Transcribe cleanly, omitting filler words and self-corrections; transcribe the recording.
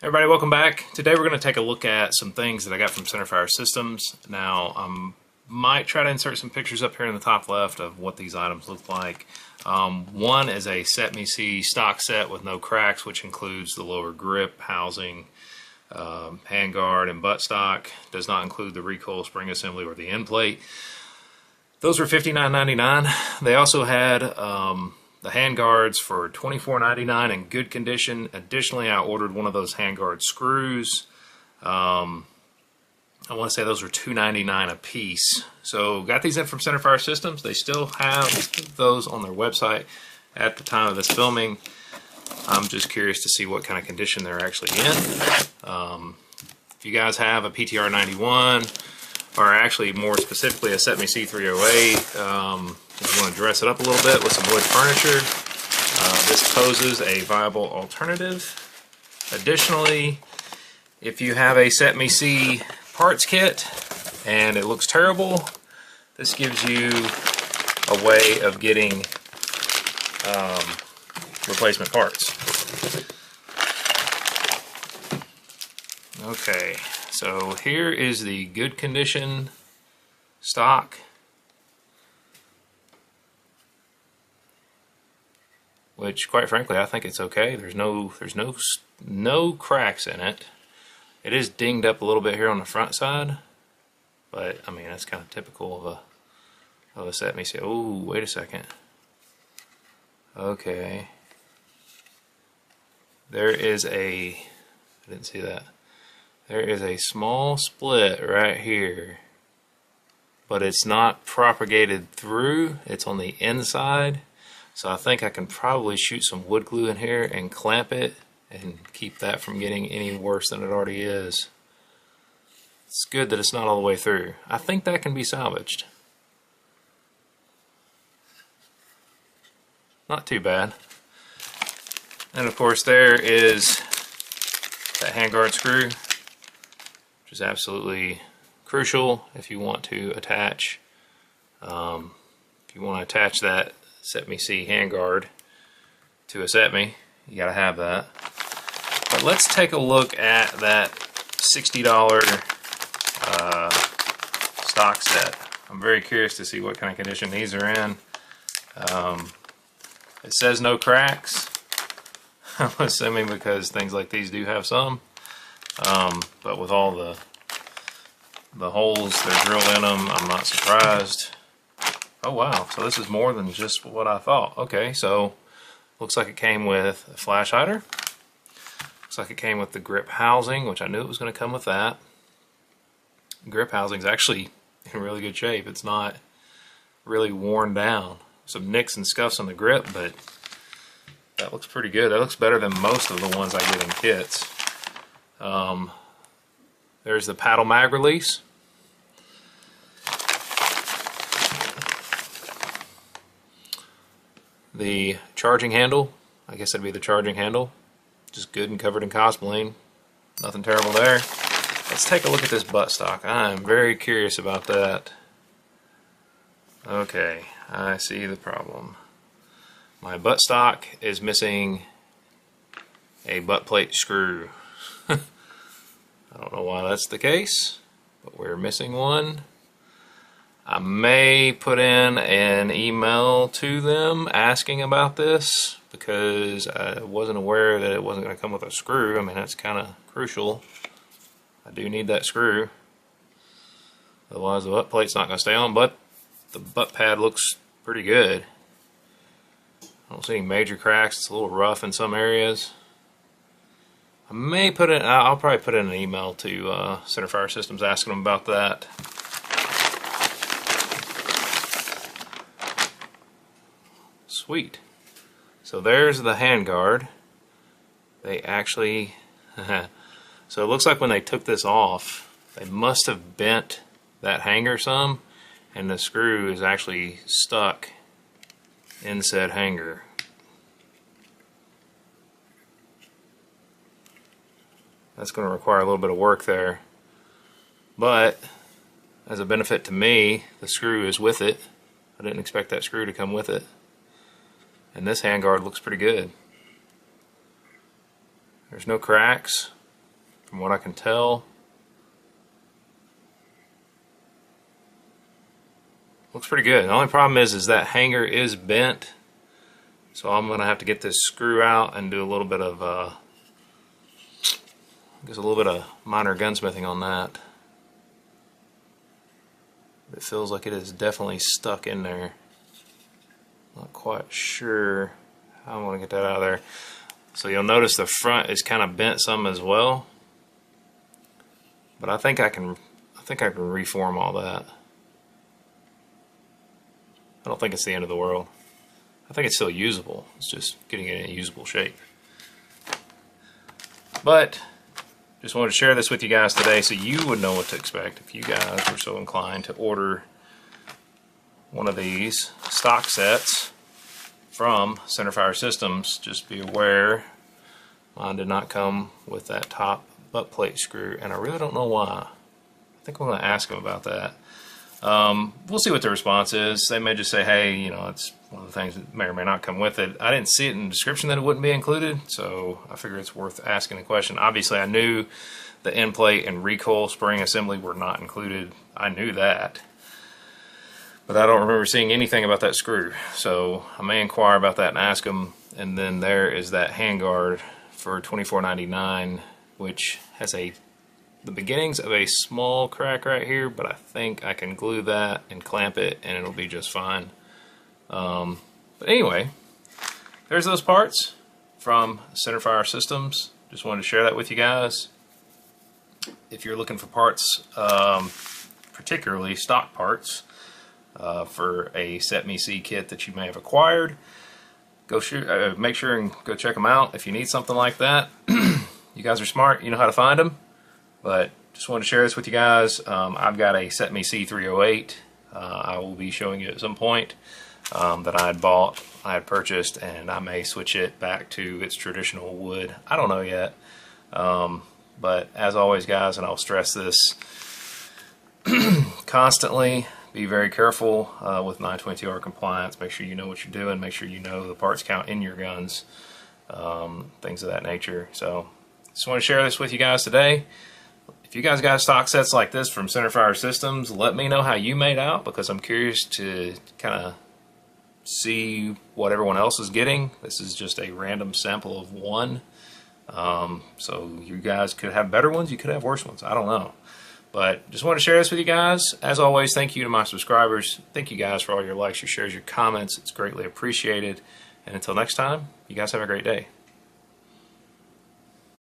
Everybody, welcome back. Today we're going to take a look at some things that I got from Centerfire Systems. Now, might try to insert some pictures up here in the top left of what these items look like. One is a Cetme C Stock Set with no cracks, which includes the lower grip, housing, handguard, and buttstock. Does not include the recoil spring assembly or the end plate. Those were $59.99. They also had the handguards for $24.99 in good condition. Additionally, I ordered one of those handguard screws. I want to say those were $2.99 a piece. So got these in from Centerfire Systems. They still have those on their website at the time of this filming. I'm just curious to see what kind of condition they're actually in. If you guys have a PTR 91, or actually more specifically a Cetme C 308, if you want to dress it up a little bit with some wood furniture, this poses a viable alternative. Additionally, if you have a Cetme C parts kit and it looks terrible, this gives you a way of getting replacement parts. Okay, so here is the good condition stock. Which, quite frankly, I think it's okay. There's no cracks in it. It is dinged up a little bit here on the front side, but I mean that's kind of typical of a Cetme C. Oh, wait a second. Okay, there is a. I didn't see that. There is a small split right here, but it's not propagated through. It's on the inside. So I think I can probably shoot some wood glue in here and clamp it and keep that from getting any worse than it already is. It's good that it's not all the way through. I think that can be salvaged. Not too bad. And of course there is that handguard screw, which is absolutely crucial if you want to attach that Cetme C handguard to a Cetme. You gotta have that. But let's take a look at that $60 stock set. I'm very curious to see what kind of condition these are in. It says no cracks. I'm assuming because things like these do have some. But with all the holes that are drilled in them, I'm not surprised. Oh wow, so this is more than just what I thought. Okay, so looks like it came with a flash hider. Looks like it came with the grip housing, which I knew it was going to come with that. Grip housing is actually in really good shape. It's not really worn down. Some nicks and scuffs on the grip, but that looks pretty good. That looks better than most of the ones I get in kits. There's the paddle mag release. The charging handle, I guess that'd be the charging handle, just good and covered in Cosmoline. Nothing terrible there. Let's take a look at this buttstock. I'm very curious about that. Okay, I see the problem. My buttstock is missing a butt plate screw. I don't know why that's the case, but we're missing one. I may put in an email to them asking about this because I wasn't aware that it wasn't going to come with a screw. I mean, that's kind of crucial. I do need that screw. Otherwise the butt plate's not going to stay on, but the butt pad looks pretty good. I don't see any major cracks. It's a little rough in some areas. I'll probably put in an email to Centerfire Systems asking them about that. Sweet. So there's the handguard. They actually, so it looks like when they took this off, they must have bent that hanger some, and the screw is actually stuck in said hanger. That's going to require a little bit of work there. But as a benefit to me, the screw is with it. I didn't expect that screw to come with it. And this handguard looks pretty good. There's no cracks. from what I can tell. Looks pretty good. The only problem is that hanger is bent, so I'm gonna have to get this screw out and do a little bit of I guess a little bit of minor gunsmithing on that. It feels like it is definitely stuck in there. Not quite sure how I'm gonna get that out of there. So you'll notice the front is kind of bent some as well, but I think I can reform all that. I don't think it's the end of the world. I think it's still usable. It's just getting it in a usable shape. But just wanted to share this with you guys today so you would know what to expect if you guys were so inclined to order one of these stock sets from Centerfire Systems. Just be aware, mine did not come with that top butt plate screw, and I really don't know why. I think I'm going to ask them about that. We'll see what the response is. They may just say, hey, you know, it's one of the things that may or may not come with it. I didn't see it in the description that it wouldn't be included, so I figure it's worth asking the question. Obviously, I knew the end plate and recoil spring assembly were not included. I knew that, but I don't remember seeing anything about that screw. So I may inquire about that and ask them. And then there is that handguard for $24.99, which has the beginnings of a small crack right here, but I think I can glue that and clamp it and it'll be just fine. But anyway, there's those parts from Centerfire Systems. Just wanted to share that with you guys. If you're looking for parts, particularly stock parts, for a Cetme C kit that you may have acquired, go make sure and go check them out if you need something like that. You guys are smart, you know how to find them. But just wanted to share this with you guys. I've got a Cetme C 308 I will be showing you at some point that I had purchased, and I may switch it back to its traditional wood. I don't know yet. But as always, guys, and I'll stress this constantly, be very careful with 922R compliance. Make sure you know what you're doing. Make sure you know the parts count in your guns, things of that nature. So just want to share this with you guys today. If you guys got stock sets like this from Centerfire Systems, let me know how you made out, because I'm curious to kind of see what everyone else is getting. This is just a random sample of one. So you guys could have better ones, you could have worse ones, I don't know. But just want to share this with you guys. As always, thank you to my subscribers. Thank you guys for all your likes, your shares, your comments. It's greatly appreciated. And until next time, you guys have a great day.